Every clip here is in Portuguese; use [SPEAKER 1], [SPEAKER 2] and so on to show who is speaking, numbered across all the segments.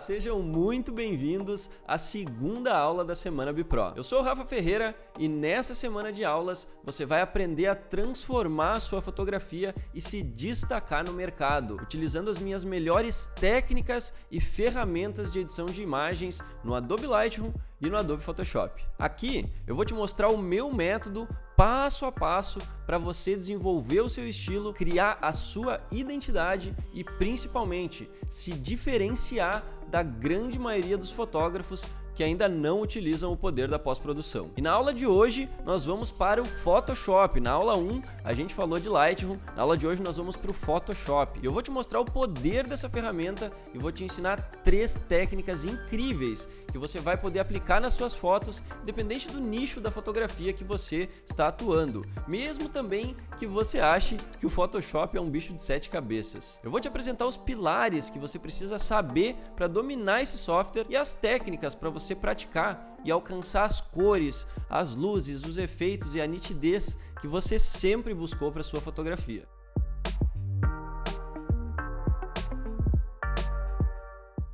[SPEAKER 1] sejam muito bem-vindos à segunda aula da Semana Bipro. Eu sou o Rafa Ferreira e nessa semana de aulas você vai aprender a transformar a sua fotografia e se destacar no mercado, utilizando as minhas melhores técnicas e ferramentas de edição de imagens no Adobe Lightroom e no Adobe Photoshop. Aqui eu vou te mostrar o meu método passo a passo para você desenvolver o seu estilo, criar a sua identidade e principalmente se diferenciar da grande maioria dos fotógrafos que ainda não utilizam o poder da pós-produção. E na aula de hoje nós vamos para o Photoshop. Na aula 1 a gente falou de Lightroom, na aula de hoje nós vamos para o Photoshop. E eu vou te mostrar o poder dessa ferramenta e vou te ensinar 3 técnicas incríveis que você vai poder aplicar nas suas fotos, independente do nicho da fotografia que você está atuando. Mesmo também que você ache que o Photoshop é um bicho de 7 cabeças. Eu vou te apresentar os pilares que você precisa saber para dominar esse software e as técnicas para você praticar e alcançar as cores, as luzes, os efeitos e a nitidez que você sempre buscou para sua fotografia.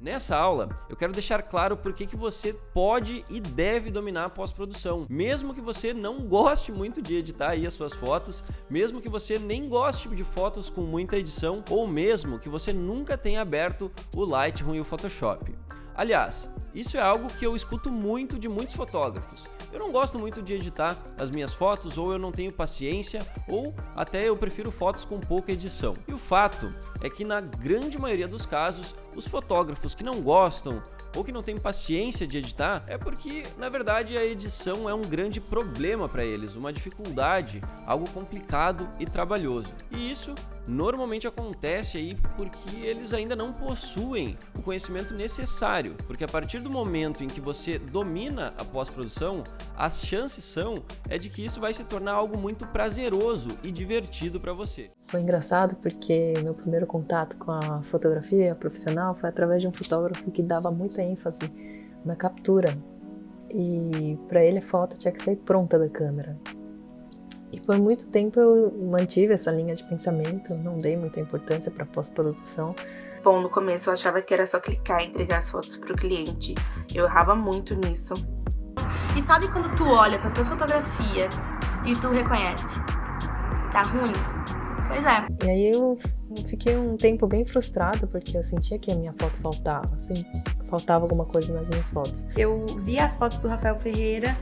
[SPEAKER 1] Nessa aula, eu quero deixar claro por que você pode e deve dominar a pós-produção. Mesmo que você não goste muito de editar aí as suas fotos, mesmo que você nem goste de fotos com muita edição, ou mesmo que você nunca tenha aberto o Lightroom e o Photoshop. Aliás, isso é algo que eu escuto muito de muitos fotógrafos. Eu não gosto muito de editar as minhas fotos, ou eu não tenho paciência, ou até eu prefiro fotos com pouca edição. E o fato é que na grande maioria dos casos, os fotógrafos que não gostam ou que não têm paciência de editar é porque, na verdade, a edição é um grande problema para eles, uma dificuldade, algo complicado e trabalhoso. E isso normalmente acontece aí porque eles ainda não possuem o conhecimento necessário, porque a partir do momento em que você domina a pós-produção, as chances são de que isso vai se tornar algo muito prazeroso e divertido para você.
[SPEAKER 2] Foi engraçado porque meu primeiro contato com a fotografia profissional foi através de um fotógrafo que dava muita ênfase na captura, e para ele a foto tinha que sair pronta da câmera. E por muito tempo eu mantive essa linha de pensamento, não dei muita importância para pós-produção.
[SPEAKER 3] Bom, no começo eu achava que era só clicar e entregar as fotos para o cliente. Eu errava muito nisso.
[SPEAKER 4] E sabe quando tu olha pra tua fotografia e tu reconhece? Tá ruim? Pois é.
[SPEAKER 2] E aí eu fiquei um tempo bem frustrada porque eu sentia que a minha foto faltava, assim, faltava alguma coisa nas minhas fotos.
[SPEAKER 5] Eu vi as fotos do Rafael Ferreira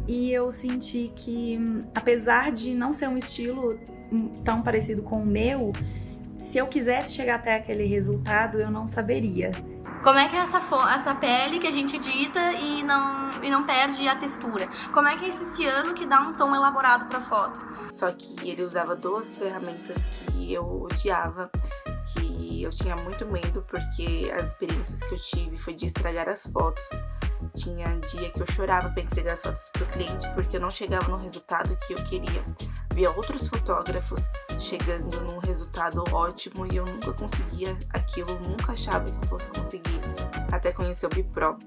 [SPEAKER 5] e eu senti que, apesar de não ser um estilo tão parecido com o meu, se eu quisesse chegar até aquele resultado, eu não saberia.
[SPEAKER 4] Como é que é essa pele que a gente edita e não perde a textura? Como é que é esse ciano que dá um tom elaborado pra foto?
[SPEAKER 3] Só que ele usava 2 ferramentas que eu odiava, que eu tinha muito medo porque as experiências que eu tive foi de estragar as fotos. Tinha dia que eu chorava para entregar as fotos pro cliente porque eu não chegava no resultado que eu queria. Via outros fotógrafos chegando num resultado ótimo e eu nunca conseguia aquilo, nunca achava que eu fosse conseguir, até conhecer o Bipro.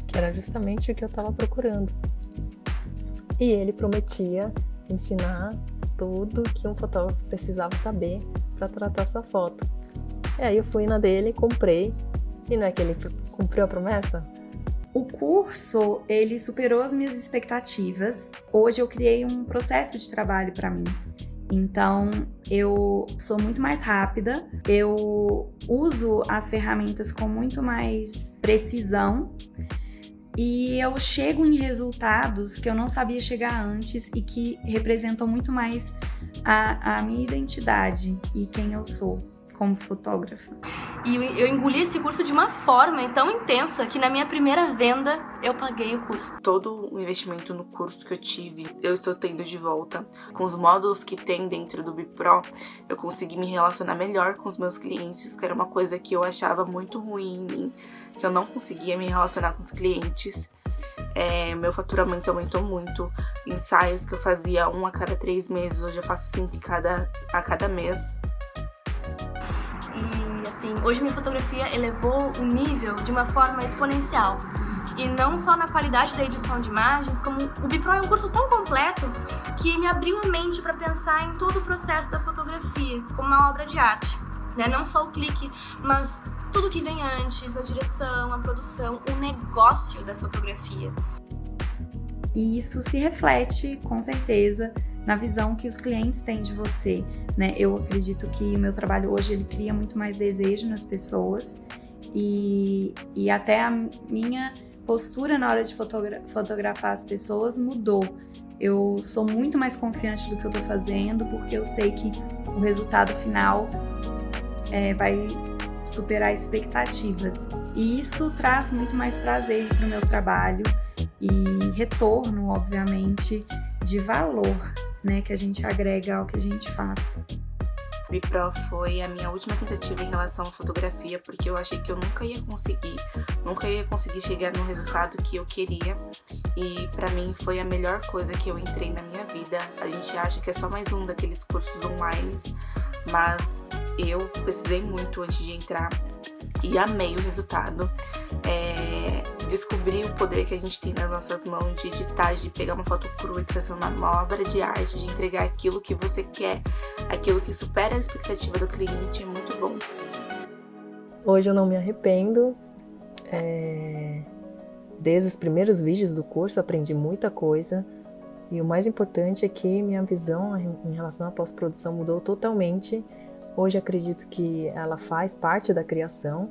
[SPEAKER 2] Que era justamente o que eu estava procurando. E ele prometia ensinar tudo que um fotógrafo precisava saber para tratar sua foto. E aí eu fui na dele, comprei, e não é que ele cumpriu a promessa?
[SPEAKER 5] O curso, ele superou as minhas expectativas. Hoje eu criei um processo de trabalho para mim. Então, eu sou muito mais rápida, eu uso as ferramentas com muito mais precisão e eu chego em resultados que eu não sabia chegar antes e que representam muito mais a minha identidade e quem eu sou como fotógrafa.
[SPEAKER 4] E eu engoli esse curso de uma forma tão intensa que na minha primeira venda eu paguei o curso.
[SPEAKER 3] Todo o investimento no curso que eu tive, eu estou tendo de volta. Com os módulos que tem dentro do Bipro, eu consegui me relacionar melhor com os meus clientes, que era uma coisa que eu achava muito ruim em mim, que eu não conseguia me relacionar com os clientes. Meu faturamento aumentou muito. Ensaios que eu fazia 1 a cada 3 meses, hoje eu faço 5 a cada mês.
[SPEAKER 4] E assim, hoje minha fotografia elevou o nível de uma forma exponencial. E não só na qualidade da edição de imagens, como o Bipro é um curso tão completo que me abriu a mente para pensar em todo o processo da fotografia, como uma obra de arte. né? Não só o clique, mas tudo que vem antes, a direção, a produção, o negócio da fotografia.
[SPEAKER 5] E isso se reflete, com certeza, na visão que os clientes têm de você, né? Eu acredito que o meu trabalho hoje ele cria muito mais desejo nas pessoas e até a minha postura na hora de fotografar as pessoas mudou. Eu sou muito mais confiante do que eu estou fazendo, porque eu sei que o resultado final vai superar expectativas. E isso traz muito mais prazer para o meu trabalho e retorno, obviamente, de valor, né, que a gente agrega ao que a gente faz.
[SPEAKER 3] O Bipro foi a minha última tentativa em relação à fotografia, porque eu achei que eu nunca ia conseguir chegar no resultado que eu queria, e pra mim foi a melhor coisa que eu entrei na minha vida. A gente acha que é só mais um daqueles cursos online, mas eu precisei muito antes de entrar e amei o resultado. Descobri o poder que a gente tem nas nossas mãos de editar, de pegar uma foto crua e transformar numa obra de arte, de entregar aquilo que você quer, aquilo que supera a expectativa do cliente. É muito bom.
[SPEAKER 2] Hoje eu não me arrependo. Desde os primeiros vídeos do curso aprendi muita coisa. E o mais importante é que minha visão em relação à pós-produção mudou totalmente. Hoje acredito que ela faz parte da criação.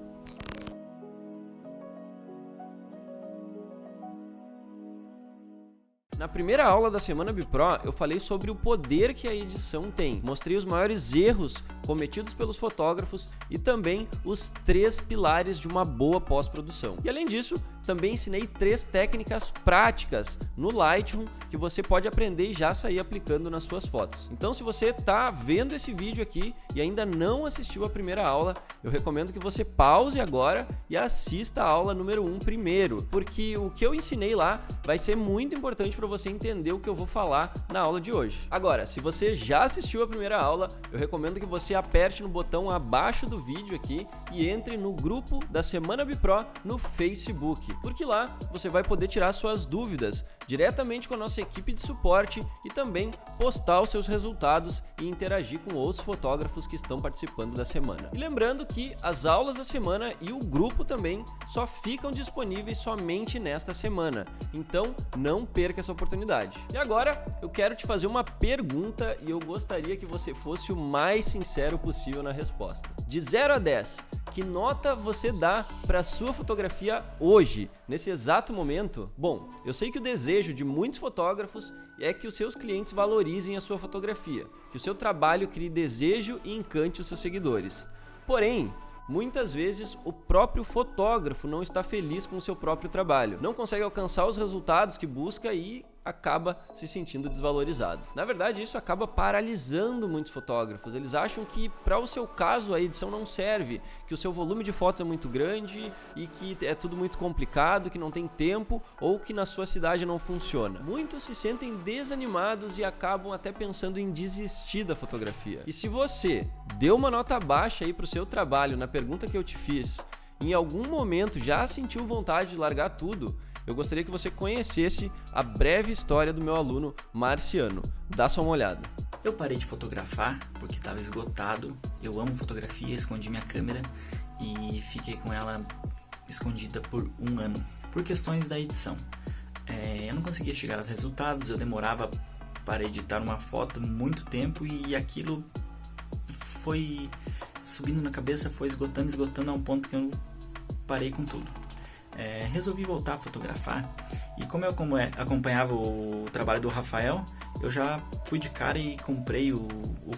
[SPEAKER 1] Na primeira aula da Semana Bipro, eu falei sobre o poder que a edição tem. Mostrei os maiores erros cometidos pelos fotógrafos e também os 3 pilares de uma boa pós-produção. E além disso, também ensinei 3 técnicas práticas no Lightroom que você pode aprender e já sair aplicando nas suas fotos. Então, se você está vendo esse vídeo aqui e ainda não assistiu a primeira aula, eu recomendo que você pause agora e assista a aula número 1 primeiro, porque o que eu ensinei lá vai ser muito importante para você entender o que eu vou falar na aula de hoje. Agora, se você já assistiu a primeira aula, eu recomendo que você aperte no botão abaixo do vídeo aqui e entre no grupo da Semana Bipro no Facebook, porque lá você vai poder tirar suas dúvidas diretamente com a nossa equipe de suporte e também postar os seus resultados e interagir com outros fotógrafos que estão participando da semana. E lembrando que as aulas da semana e o grupo também só ficam disponíveis somente nesta semana, então não perca essa oportunidade. E agora eu quero te fazer uma pergunta e eu gostaria que você fosse o mais sincero possível na resposta. De 0 a 10, que nota você dá para a sua fotografia hoje, nesse exato momento? Bom, eu sei que o desejo de muitos fotógrafos é que os seus clientes valorizem a sua fotografia, que o seu trabalho crie desejo e encante os seus seguidores. Porém, muitas vezes o próprio fotógrafo não está feliz com o seu próprio trabalho, não consegue alcançar os resultados que busca e acaba se sentindo desvalorizado. Na verdade, isso acaba paralisando muitos fotógrafos. Eles acham que para o seu caso a edição não serve, que o seu volume de fotos é muito grande e que é tudo muito complicado, que não tem tempo ou que na sua cidade não funciona. Muitos se sentem desanimados e acabam até pensando em desistir da fotografia. E se você deu uma nota baixa aí para o seu trabalho na pergunta que eu te fiz, em algum momento já sentiu vontade de largar tudo, eu gostaria que você conhecesse a breve história do meu aluno Marciano. Dá só uma olhada.
[SPEAKER 6] Eu parei de fotografar porque estava esgotado. Eu amo fotografia, escondi minha câmera e fiquei com ela escondida por 1 ano, por questões da edição. Eu não conseguia chegar aos resultados, eu demorava para editar uma foto muito tempo e aquilo foi subindo na cabeça, foi esgotando a um ponto que eu parei com tudo. Resolvi voltar a fotografar e como eu acompanhava o trabalho do Rafael, eu já fui de cara e comprei o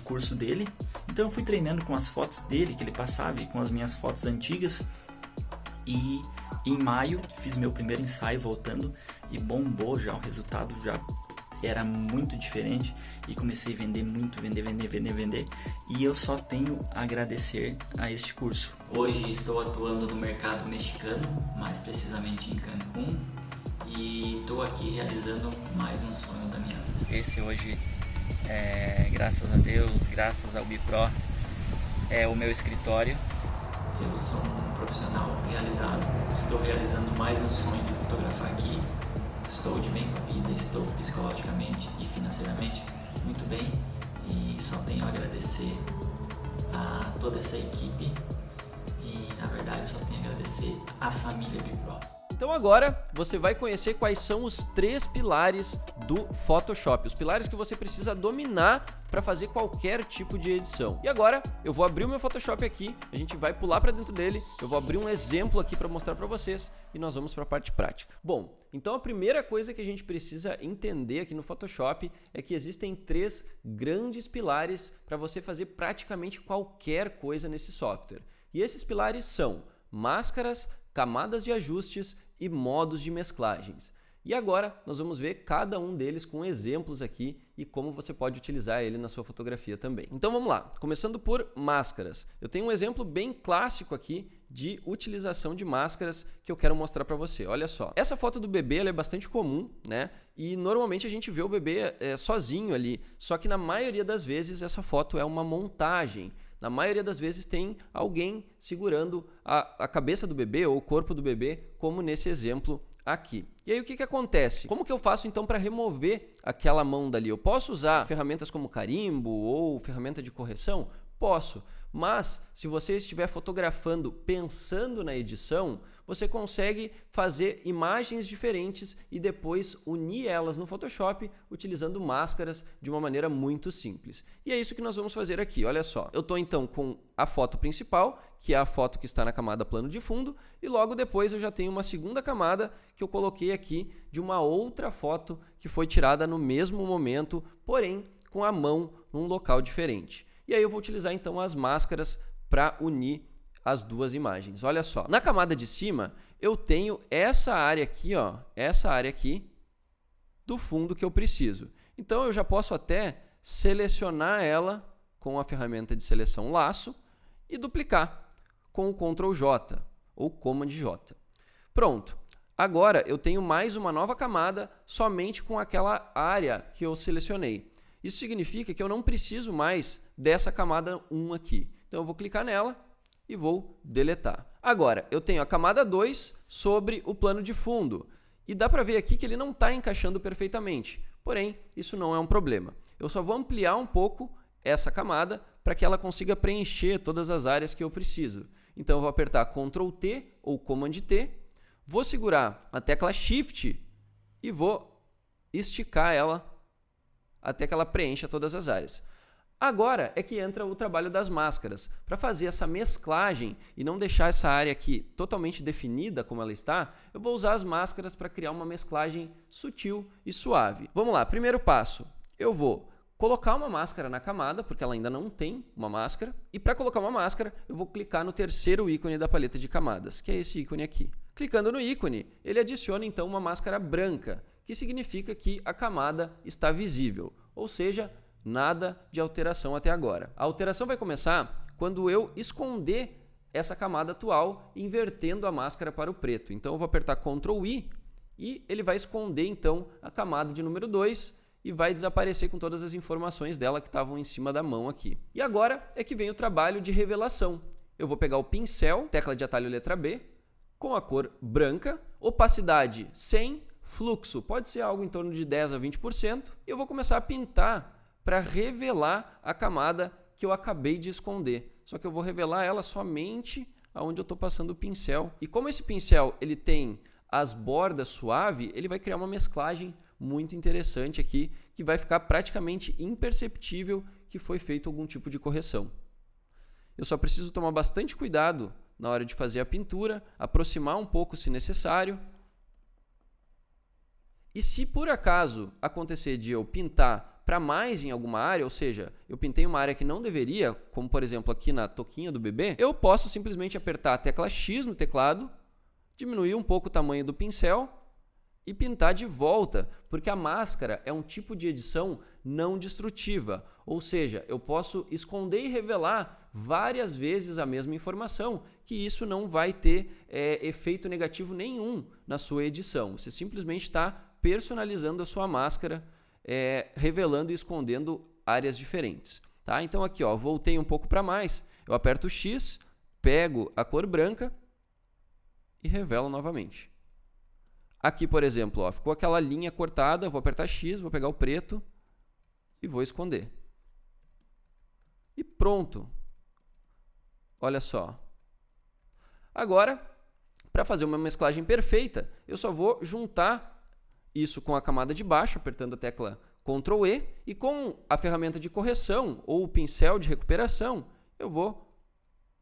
[SPEAKER 6] curso dele. Então eu fui treinando com as fotos dele que ele passava e com as minhas fotos antigas, e em maio fiz meu primeiro ensaio voltando e bombou já, o resultado já era muito diferente e comecei a vender muito, vender, e eu só tenho a agradecer a este curso.
[SPEAKER 7] Hoje estou atuando no mercado mexicano, mais precisamente em Cancún, e estou aqui realizando mais um sonho da minha vida.
[SPEAKER 8] Esse hoje, graças a Deus, graças ao Bipro, é o meu escritório.
[SPEAKER 7] Eu sou um profissional realizado, estou realizando mais um sonho de fotografar aqui. Estou de bem com a vida, estou psicologicamente e financeiramente muito bem e só tenho a agradecer a toda essa equipe e, na verdade, só tenho a agradecer à família BIPRO.
[SPEAKER 1] Então agora você vai conhecer quais são os 3 pilares do Photoshop, os pilares que você precisa dominar para fazer qualquer tipo de edição. E agora eu vou abrir o meu Photoshop aqui, a gente vai pular para dentro dele, eu vou abrir um exemplo aqui para mostrar para vocês e nós vamos para a parte prática. Bom, então a primeira coisa que a gente precisa entender aqui no Photoshop é que existem 3 grandes pilares para você fazer praticamente qualquer coisa nesse software. E esses pilares são máscaras, camadas de ajustes e modos de mesclagens. E agora nós vamos ver cada um deles com exemplos aqui e como você pode utilizar ele na sua fotografia também. Então vamos lá, começando por máscaras. Eu tenho um exemplo bem clássico aqui de utilização de máscaras que eu quero mostrar para você. Olha só, essa foto do bebê ela é bastante comum, né? E normalmente a gente vê o bebê sozinho ali, só que na maioria das vezes essa foto é uma montagem. Na maioria das vezes tem alguém segurando a cabeça do bebê ou o corpo do bebê, como nesse exemplo aqui. E aí o que acontece? Como que eu faço então para remover aquela mão dali? Eu posso usar ferramentas como carimbo ou ferramenta de correção? Posso, mas se você estiver fotografando pensando na edição, você consegue fazer imagens diferentes e depois unir elas no Photoshop utilizando máscaras de uma maneira muito simples. E é isso que nós vamos fazer aqui, olha só. Eu estou então com a foto principal, que é a foto que está na camada plano de fundo, e logo depois eu já tenho uma segunda camada que eu coloquei aqui de uma outra foto que foi tirada no mesmo momento, porém com a mão num local diferente. E aí eu vou utilizar então as máscaras para unir as duas imagens. Olha só, na camada de cima eu tenho essa área aqui, ó, essa área aqui do fundo que eu preciso. Então eu já posso até selecionar ela com a ferramenta de seleção laço e duplicar com o Ctrl J ou Command J. Pronto. Agora eu tenho mais uma nova camada somente com aquela área que eu selecionei. Isso significa que eu não preciso mais dessa camada 1 aqui. Então eu vou clicar nela e vou deletar. Agora, eu tenho a camada 2 sobre o plano de fundo. E dá para ver aqui que ele não está encaixando perfeitamente. Porém, isso não é um problema. Eu só vou ampliar um pouco essa camada para que ela consiga preencher todas as áreas que eu preciso. Então eu vou apertar Ctrl T ou Command T, vou segurar a tecla Shift e vou esticar ela até que ela preencha todas as áreas. Agora é que entra o trabalho das máscaras. Para fazer essa mesclagem e não deixar essa área aqui totalmente definida como ela está, eu vou usar as máscaras para criar uma mesclagem sutil e suave. Vamos lá, primeiro passo. Eu vou colocar uma máscara na camada, porque ela ainda não tem uma máscara. E para colocar uma máscara, eu vou clicar no terceiro ícone da paleta de camadas, que é esse ícone aqui. Clicando no ícone, ele adiciona então uma máscara branca, que significa que a camada está visível, ou seja, nada de alteração até agora. A alteração vai começar quando eu esconder essa camada atual, invertendo a máscara para o preto. Então eu vou apertar Ctrl I e ele vai esconder então a camada de número 2 e vai desaparecer com todas as informações dela que estavam em cima da mão aqui. E agora é que vem o trabalho de revelação. Eu vou pegar o pincel, tecla de atalho letra B, com a cor branca, opacidade 100, fluxo pode ser algo em torno de 10 a 20%, e eu vou começar a pintar para revelar a camada que eu acabei de esconder. Só que eu vou revelar ela somente aonde eu estou passando o pincel. E como esse pincel ele tem as bordas suaves, ele vai criar uma mesclagem muito interessante aqui, que vai ficar praticamente imperceptível que foi feito algum tipo de correção. Eu só preciso tomar bastante cuidado na hora de fazer a pintura, aproximar um pouco se necessário. E se por acaso acontecer de eu pintar para mais em alguma área, ou seja, eu pintei uma área que não deveria, como por exemplo aqui na toquinha do bebê, eu posso simplesmente apertar a tecla X no teclado, diminuir um pouco o tamanho do pincel e pintar de volta, porque a máscara é um tipo de edição não destrutiva, ou seja, eu posso esconder e revelar várias vezes a mesma informação, que isso não vai ter efeito negativo nenhum na sua edição. Você simplesmente está personalizando a sua máscara, revelando e escondendo áreas diferentes. Tá? Então aqui, ó, voltei um pouco para mais, eu aperto o X, pego a cor branca e revelo novamente. Aqui, por exemplo, ó, ficou aquela linha cortada, vou apertar X, vou pegar o preto e vou esconder. E pronto. Olha só. Agora, para fazer uma mesclagem perfeita, eu só vou juntar isso com a camada de baixo, apertando a tecla Ctrl E, e com a ferramenta de correção ou o pincel de recuperação, eu vou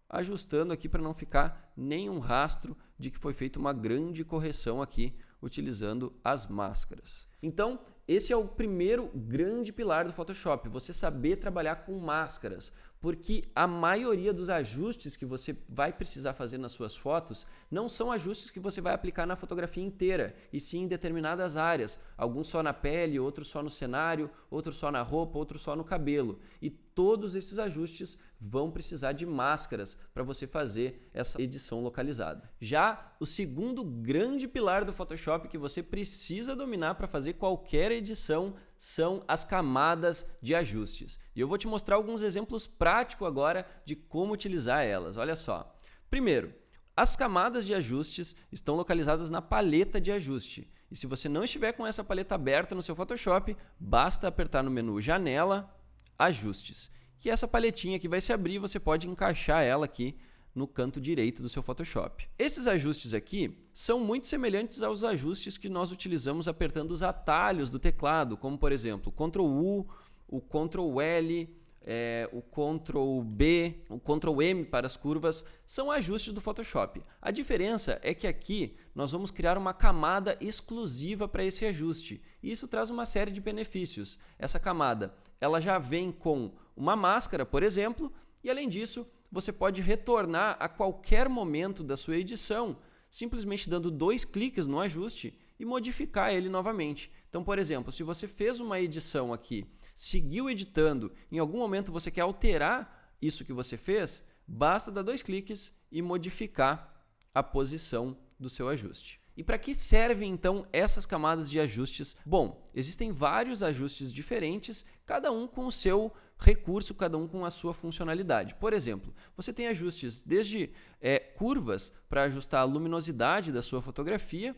[SPEAKER 1] ajustando aqui para não ficar nenhum rastro de que foi feita uma grande correção aqui utilizando as máscaras. Então, esse é o primeiro grande pilar do Photoshop, você saber trabalhar com máscaras, porque a maioria dos ajustes que você vai precisar fazer nas suas fotos não são ajustes que você vai aplicar na fotografia inteira, e sim em determinadas áreas, alguns só na pele, outros só no cenário, outros só na roupa, outros só no cabelo. E todos esses ajustes vão precisar de máscaras para você fazer essa edição localizada. Já o segundo grande pilar do Photoshop que você precisa dominar para fazer qualquer edição são as camadas de ajustes. E eu vou te mostrar alguns exemplos práticos agora de como utilizar elas. Olha só. Primeiro, as camadas de ajustes estão localizadas na paleta de ajuste. E se você não estiver com essa paleta aberta no seu Photoshop, basta apertar no menu Janela, Ajustes. E essa paletinha aqui vai se abrir e você pode encaixar ela aqui no canto direito do seu Photoshop. Esses ajustes aqui são muito semelhantes aos ajustes que nós utilizamos apertando os atalhos do teclado, como por exemplo o Ctrl U, o Ctrl L, o Ctrl B, o Ctrl M para as curvas, são ajustes do Photoshop. A diferença é que aqui nós vamos criar uma camada exclusiva para esse ajuste. E isso traz uma série de benefícios. Essa camada ela já vem com uma máscara, por exemplo, e além disso, você pode retornar a qualquer momento da sua edição, simplesmente dando 2 cliques no ajuste e modificar ele novamente. Então, por exemplo, se você fez uma edição aqui, seguiu editando, em algum momento você quer alterar isso que você fez, basta dar 2 cliques e modificar a posição do seu ajuste. E para que servem então essas camadas de ajustes? Bom, existem vários ajustes diferentes, cada um com o seu recurso, cada um com a sua funcionalidade. Por exemplo, você tem ajustes desde curvas para ajustar a luminosidade da sua fotografia,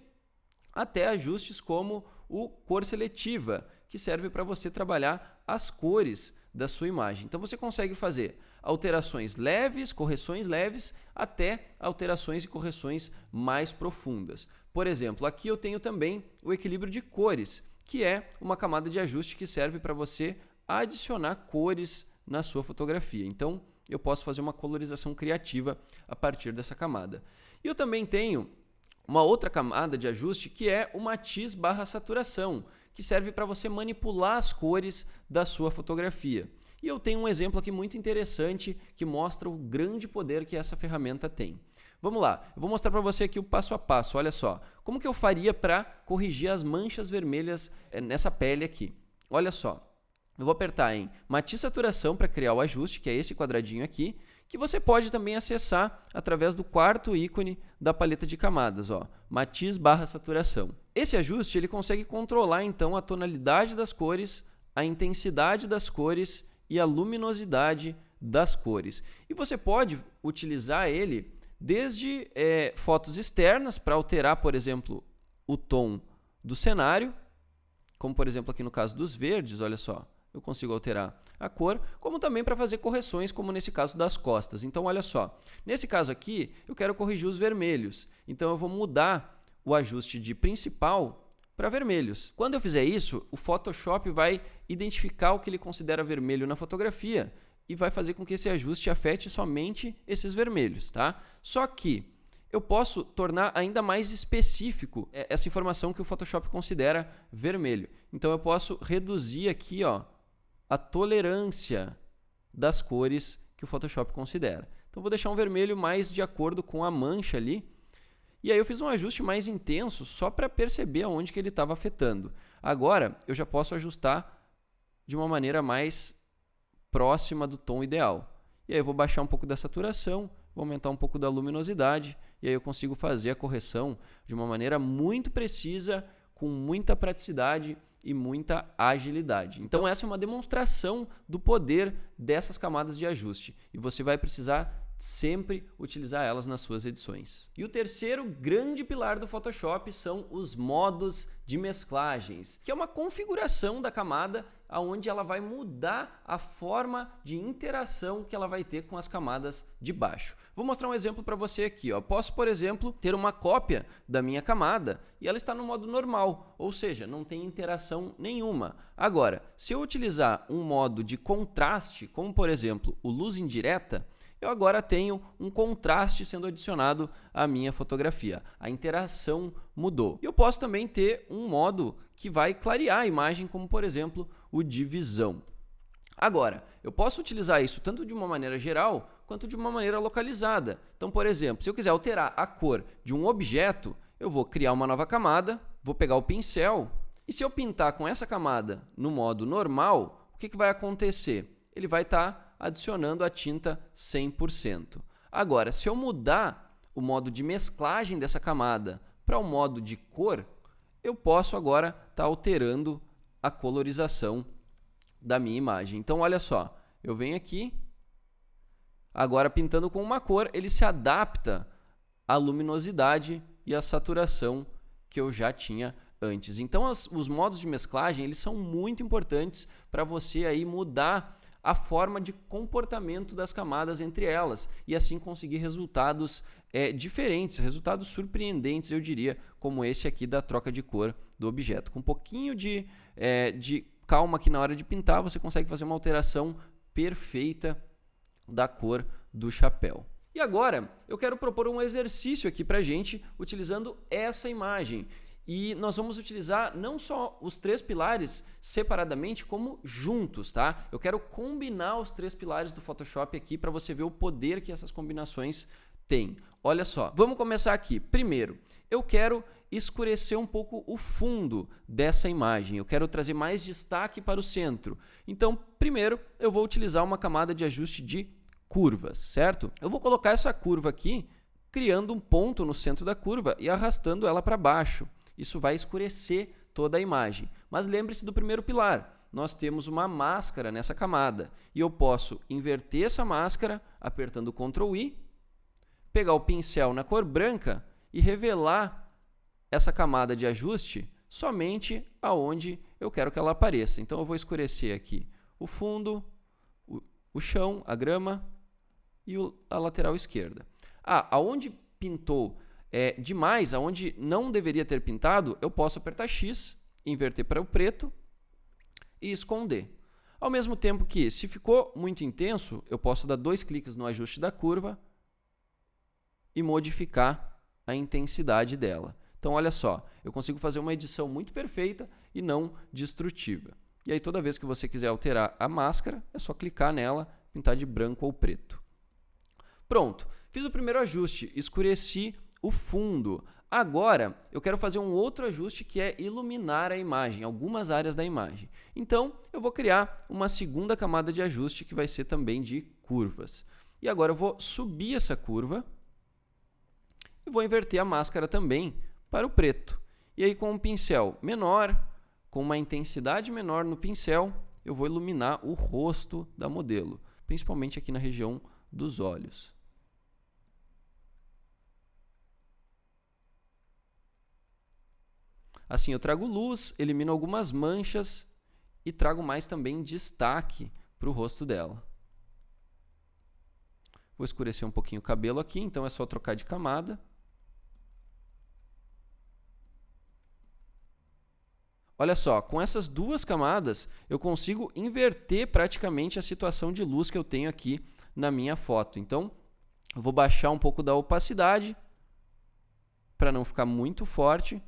[SPEAKER 1] até ajustes como o cor seletiva, que serve para você trabalhar as cores da sua imagem. Então você consegue fazer alterações leves, correções leves, até alterações e correções mais profundas. Por exemplo, aqui eu tenho também o equilíbrio de cores, que é uma camada de ajuste que serve para você adicionar cores na sua fotografia. Então, eu posso fazer uma colorização criativa a partir dessa camada. E eu também tenho uma outra camada de ajuste que é o matiz / saturação, que serve para você manipular as cores da sua fotografia. E eu tenho um exemplo aqui muito interessante que mostra o grande poder que essa ferramenta tem. Vamos lá, eu vou mostrar para você aqui o passo a passo, olha só. Como que eu faria para corrigir as manchas vermelhas nessa pele aqui? Olha só, eu vou apertar em Matiz Saturação para criar o ajuste, que é esse quadradinho aqui, que você pode também acessar através do quarto ícone da paleta de camadas, ó, Matiz / Saturação. Esse ajuste ele consegue controlar então a tonalidade das cores, a intensidade das cores e a luminosidade das cores. E você pode utilizar ele desde fotos externas para alterar, por exemplo, o tom do cenário, como por exemplo aqui no caso dos verdes, olha só, eu consigo alterar a cor, como também para fazer correções, como nesse caso das costas. Então, olha só, nesse caso aqui, eu quero corrigir os vermelhos. Então, eu vou mudar o ajuste de principal para vermelhos. Quando eu fizer isso, o Photoshop vai identificar o que ele considera vermelho na fotografia e vai fazer com que esse ajuste afete somente esses vermelhos, tá? Só que eu posso tornar ainda mais específico essa informação que o Photoshop considera vermelho. Então, eu posso reduzir aqui, ó, a tolerância das cores que o Photoshop considera. Então, vou deixar um vermelho mais de acordo com a mancha ali. E aí eu fiz um ajuste mais intenso só para perceber aonde que ele estava afetando. Agora, eu já posso ajustar de uma maneira mais próxima do tom ideal. E aí eu vou baixar um pouco da saturação, vou aumentar um pouco da luminosidade, e aí eu consigo fazer a correção de uma maneira muito precisa, com muita praticidade e muita agilidade. Então essa é uma demonstração do poder dessas camadas de ajuste. E você vai precisar sempre utilizar elas nas suas edições. E o terceiro grande pilar do Photoshop são os modos de mesclagens, que é uma configuração da camada onde ela vai mudar a forma de interação que ela vai ter com as camadas de baixo. Vou mostrar um exemplo para você aqui. Ó. Posso, por exemplo, ter uma cópia da minha camada e ela está no modo normal, ou seja, não tem interação nenhuma. Agora, se eu utilizar um modo de contraste, como por exemplo o luz indireta, eu agora tenho um contraste sendo adicionado à minha fotografia. A interação mudou. Eu posso também ter um modo que vai clarear a imagem, como por exemplo o de visão. Agora, eu posso utilizar isso tanto de uma maneira geral quanto de uma maneira localizada. Então, por exemplo, se eu quiser alterar a cor de um objeto, eu vou criar uma nova camada, vou pegar o pincel e se eu pintar com essa camada no modo normal, o que vai acontecer? Ele vai estar adicionando a tinta 100%. Agora, se eu mudar o modo de mesclagem dessa camada para o modo de cor, eu posso agora estar alterando a colorização da minha imagem. Então, olha só, eu venho aqui, agora pintando com uma cor, ele se adapta à luminosidade e à saturação que eu já tinha antes. Então, os modos de mesclagem, eles são muito importantes para você aí mudar a forma de comportamento das camadas entre elas e assim conseguir resultados diferentes, resultados surpreendentes, eu diria, como esse aqui da troca de cor do objeto. Com um pouquinho de calma aqui na hora de pintar, você consegue fazer uma alteração perfeita da cor do chapéu. E agora, eu quero propor um exercício aqui para a gente, utilizando essa imagem. E nós vamos utilizar não só os três pilares separadamente, como juntos, tá? Eu quero combinar os três pilares do Photoshop aqui para você ver o poder que essas combinações têm. Olha só, vamos começar aqui. Primeiro, eu quero escurecer um pouco o fundo dessa imagem. Eu quero trazer mais destaque para o centro. Então, primeiro, eu vou utilizar uma camada de ajuste de curvas, certo? Eu vou colocar essa curva aqui, criando um ponto no centro da curva e arrastando ela para baixo. Isso vai escurecer toda a imagem. Mas lembre-se do primeiro pilar. Nós temos uma máscara nessa camada. E eu posso inverter essa máscara apertando o Ctrl I, pegar o pincel na cor branca e revelar essa camada de ajuste somente aonde eu quero que ela apareça. Então eu vou escurecer aqui o fundo, o chão, a grama e a lateral esquerda. Aonde pintou demais, aonde não deveria ter pintado, eu posso apertar X, inverter para o preto e esconder. Ao mesmo tempo que, se ficou muito intenso, eu posso dar 2 cliques no ajuste da curva e modificar a intensidade dela. Então, olha só, eu consigo fazer uma edição muito perfeita e não destrutiva. E aí, toda vez que você quiser alterar a máscara, é só clicar nela, pintar de branco ou preto. Pronto, fiz o primeiro ajuste, escureci o fundo. Agora, eu quero fazer um outro ajuste que é iluminar a imagem, algumas áreas da imagem. Então, eu vou criar uma segunda camada de ajuste que vai ser também de curvas. E agora eu vou subir essa curva e vou inverter a máscara também para o preto. E aí, com um pincel menor, com uma intensidade menor no pincel, eu vou iluminar o rosto da modelo, principalmente aqui na região dos olhos. Assim eu trago luz, elimino algumas manchas e trago mais também destaque para o rosto dela. Vou escurecer um pouquinho o cabelo aqui, então é só trocar de camada. Olha só, com essas duas camadas eu consigo inverter praticamente a situação de luz que eu tenho aqui na minha foto. Então, eu vou baixar um pouco da opacidade para não ficar muito forte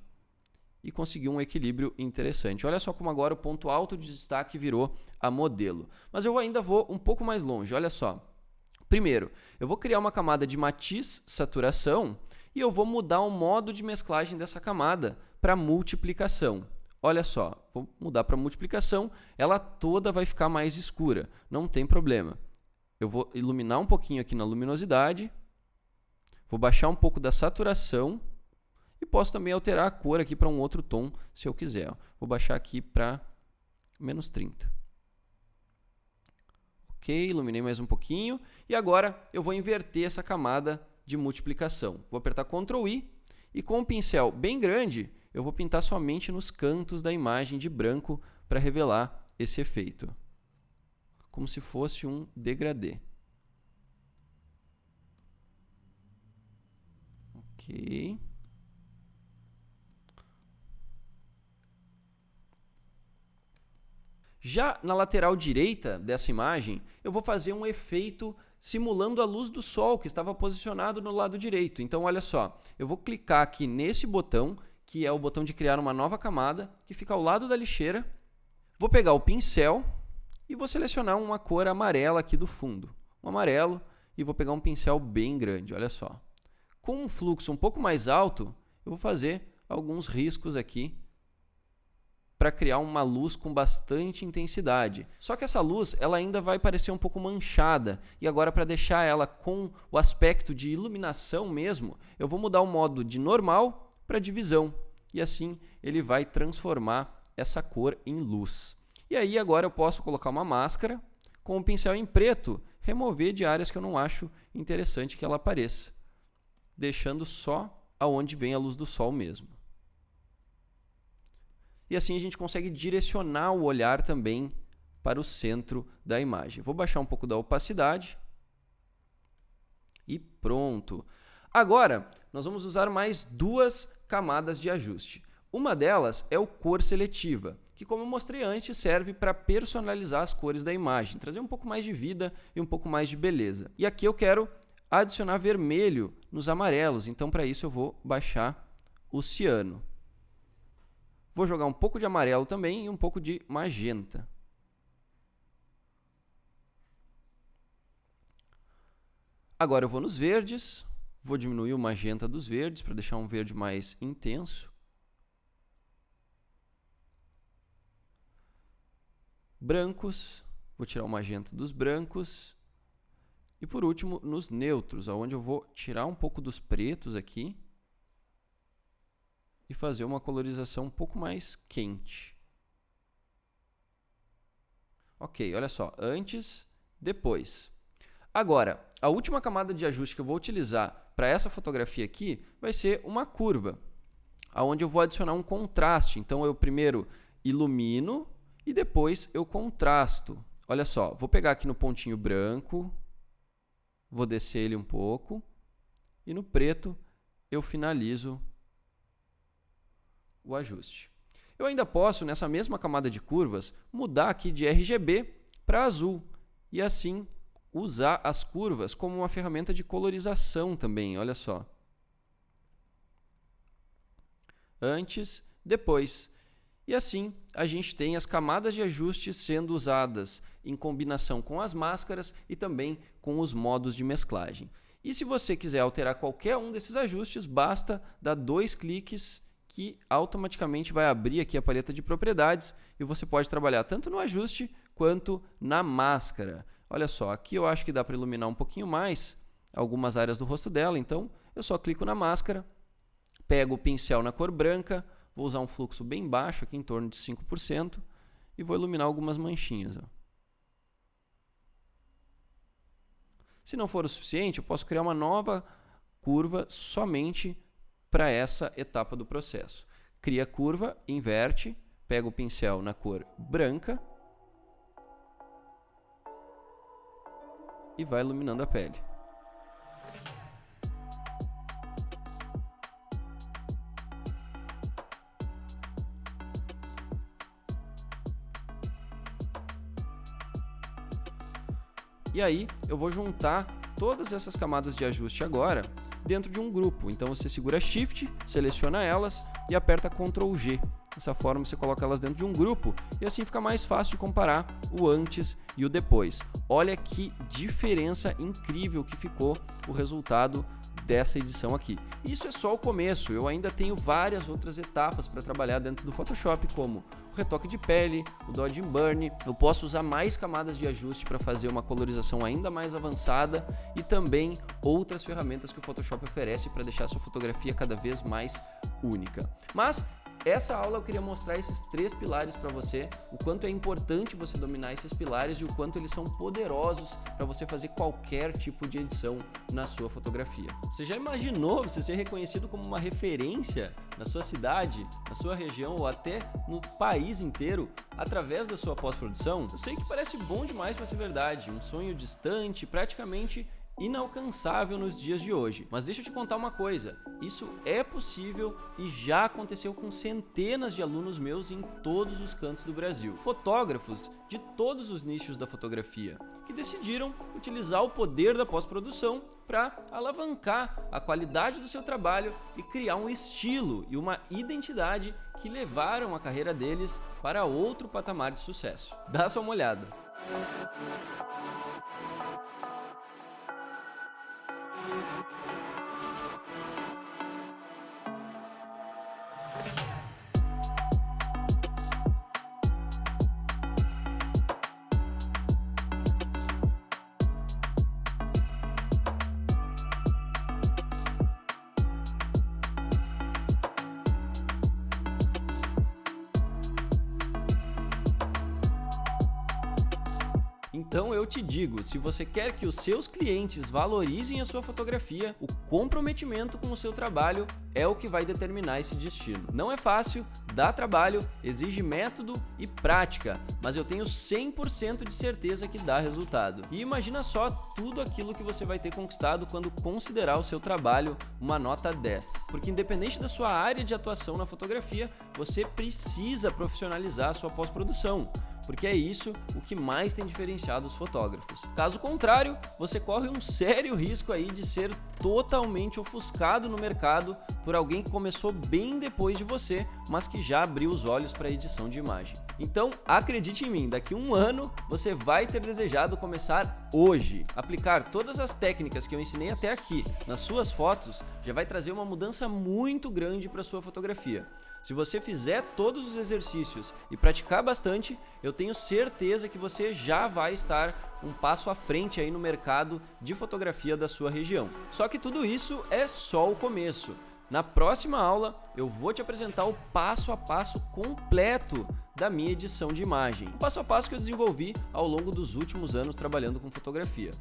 [SPEAKER 1] e conseguir um equilíbrio interessante. Olha só como agora o ponto alto de destaque virou a modelo. Mas eu ainda vou um pouco mais longe, olha só. Primeiro, eu vou criar uma camada de matiz saturação e eu vou mudar o modo de mesclagem dessa camada para multiplicação. Olha só, vou mudar para multiplicação, ela toda vai ficar mais escura, não tem problema. Eu vou iluminar um pouquinho aqui na luminosidade, vou baixar um pouco da saturação e posso também alterar a cor aqui para um outro tom, se eu quiser. Vou baixar aqui para -30. Ok, iluminei mais um pouquinho. E agora eu vou inverter essa camada de multiplicação. Vou apertar Ctrl I e com um pincel bem grande, eu vou pintar somente nos cantos da imagem de branco para revelar esse efeito. Como se fosse um degradê. Ok. Já na lateral direita dessa imagem, eu vou fazer um efeito simulando a luz do sol que estava posicionado no lado direito. Então, olha só, eu vou clicar aqui nesse botão, que é o botão de criar uma nova camada, que fica ao lado da lixeira. Vou pegar o pincel e vou selecionar uma cor amarela aqui do fundo. Um amarelo, e vou pegar um pincel bem grande, olha só. Com um fluxo um pouco mais alto, eu vou fazer alguns riscos aqui para criar uma luz com bastante intensidade. Só que essa luz ela ainda vai parecer um pouco manchada. E agora, para deixar ela com o aspecto de iluminação mesmo, eu vou mudar o modo de normal para divisão. E assim ele vai transformar essa cor em luz. E aí agora eu posso colocar uma máscara com o pincel em preto, remover de áreas que eu não acho interessante que ela apareça, deixando só aonde vem a luz do sol mesmo. E assim a gente consegue direcionar o olhar também para o centro da imagem. Vou baixar um pouco da opacidade. E pronto. Agora, nós vamos usar mais duas camadas de ajuste. Uma delas é o cor seletiva, que, como eu mostrei antes, serve para personalizar as cores da imagem, trazer um pouco mais de vida e um pouco mais de beleza. E aqui eu quero adicionar vermelho nos amarelos, então para isso eu vou baixar o ciano. Vou jogar um pouco de amarelo também e um pouco de magenta. Agora eu vou nos verdes, vou diminuir o magenta dos verdes para deixar um verde mais intenso. Brancos, vou tirar o magenta dos brancos. E por último, nos neutros, onde eu vou tirar um pouco dos pretos aqui e fazer uma colorização um pouco mais quente. Ok, olha só, antes, depois. Agora, a última camada de ajuste que eu vou utilizar para essa fotografia aqui vai ser uma curva, onde eu vou adicionar um contraste. Então eu primeiro ilumino e depois eu contrasto. Olha só, vou pegar aqui no pontinho branco, vou descer ele um pouco e no preto eu finalizo o ajuste. Eu ainda posso, nessa mesma camada de curvas, mudar aqui de RGB para azul e assim usar as curvas como uma ferramenta de colorização também, olha só. Antes, depois. E assim a gente tem as camadas de ajuste sendo usadas em combinação com as máscaras e também com os modos de mesclagem. E se você quiser alterar qualquer um desses ajustes, basta dar 2 cliques que automaticamente vai abrir aqui a paleta de propriedades e você pode trabalhar tanto no ajuste quanto na máscara. Olha só, aqui eu acho que dá para iluminar um pouquinho mais algumas áreas do rosto dela, então eu só clico na máscara, pego o pincel na cor branca, vou usar um fluxo bem baixo, aqui em torno de 5%, e vou iluminar algumas manchinhas. Ó. Se não for o suficiente, eu posso criar uma nova curva somente para essa etapa do processo. Cria a curva, inverte, pega o pincel na cor branca e vai iluminando a pele. E aí eu vou juntar todas essas camadas de ajuste agora dentro de um grupo. Então você segura Shift, seleciona elas e aperta Ctrl G. Dessa forma você coloca elas dentro de um grupo e assim fica mais fácil de comparar o antes e o depois. Olha que diferença incrível que ficou o resultado dessa edição aqui. Isso é só o começo, eu ainda tenho várias outras etapas para trabalhar dentro do Photoshop, como o retoque de pele, o Dodge and Burn. Eu posso usar mais camadas de ajuste para fazer uma colorização ainda mais avançada e também outras ferramentas que o Photoshop oferece para deixar a sua fotografia cada vez mais única. Mas essa aula eu queria mostrar esses 3 pilares para você, o quanto é importante você dominar esses pilares e o quanto eles são poderosos para você fazer qualquer tipo de edição na sua fotografia. Você já imaginou você ser reconhecido como uma referência na sua cidade, na sua região ou até no país inteiro através da sua pós-produção? Eu sei que parece bom demais para ser verdade, um sonho distante, praticamente inalcançável nos dias de hoje. Mas deixa eu te contar uma coisa, isso é possível e já aconteceu com centenas de alunos meus em todos os cantos do Brasil. Fotógrafos de todos os nichos da fotografia que decidiram utilizar o poder da pós-produção para alavancar a qualidade do seu trabalho e criar um estilo e uma identidade que levaram a carreira deles para outro patamar de sucesso. Dá só uma olhada. Então eu te digo, se você quer que os seus clientes valorizem a sua fotografia, o comprometimento com o seu trabalho é o que vai determinar esse destino. Não é fácil, dá trabalho, exige método e prática, mas eu tenho 100% de certeza que dá resultado. E imagina só tudo aquilo que você vai ter conquistado quando considerar o seu trabalho uma nota 10. Porque independente da sua área de atuação na fotografia, você precisa profissionalizar a sua pós-produção, porque é isso o que mais tem diferenciado os fotógrafos. Caso contrário, você corre um sério risco aí de ser totalmente ofuscado no mercado por alguém que começou bem depois de você, mas que já abriu os olhos para a edição de imagem. Então, acredite em mim, daqui a um ano você vai ter desejado começar hoje. Aplicar todas as técnicas que eu ensinei até aqui nas suas fotos já vai trazer uma mudança muito grande para a sua fotografia. Se você fizer todos os exercícios e praticar bastante, eu tenho certeza que você já vai estar um passo à frente aí no mercado de fotografia da sua região. Só que tudo isso é só o começo. Na próxima aula, eu vou te apresentar o passo a passo completo da minha edição de imagem. Um passo a passo que eu desenvolvi ao longo dos últimos anos trabalhando com fotografia.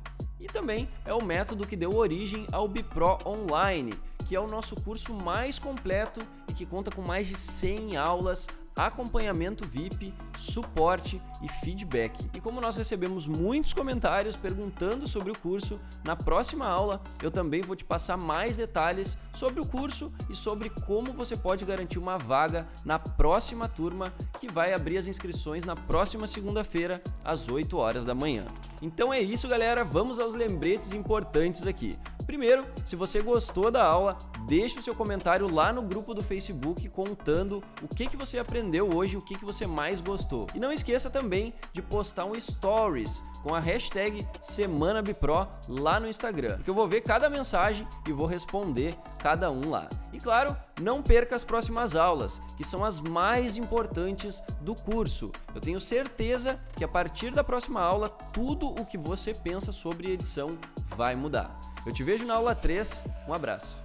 [SPEAKER 1] E também é o método que deu origem ao Bipro Online, que é o nosso curso mais completo e que conta com mais de 100 aulas, acompanhamento VIP, suporte e feedback. E como nós recebemos muitos comentários perguntando sobre o curso, na próxima aula eu também vou te passar mais detalhes sobre o curso e sobre como você pode garantir uma vaga na próxima turma, que vai abrir as inscrições na próxima segunda-feira às 8 horas da manhã. Então é isso, galera, vamos aos lembretes importantes aqui. Primeiro, se você gostou da aula, deixe o seu comentário lá no grupo do Facebook contando o que você aprendeu hoje, o que você mais gostou. E não esqueça também de postar um stories com a hashtag SemanaBipro lá no Instagram, porque eu vou ver cada mensagem e vou responder cada um lá. E claro, não perca as próximas aulas, que são as mais importantes do curso. Eu tenho certeza que a partir da próxima aula, tudo o que você pensa sobre edição vai mudar. Eu te vejo na aula 3, um abraço.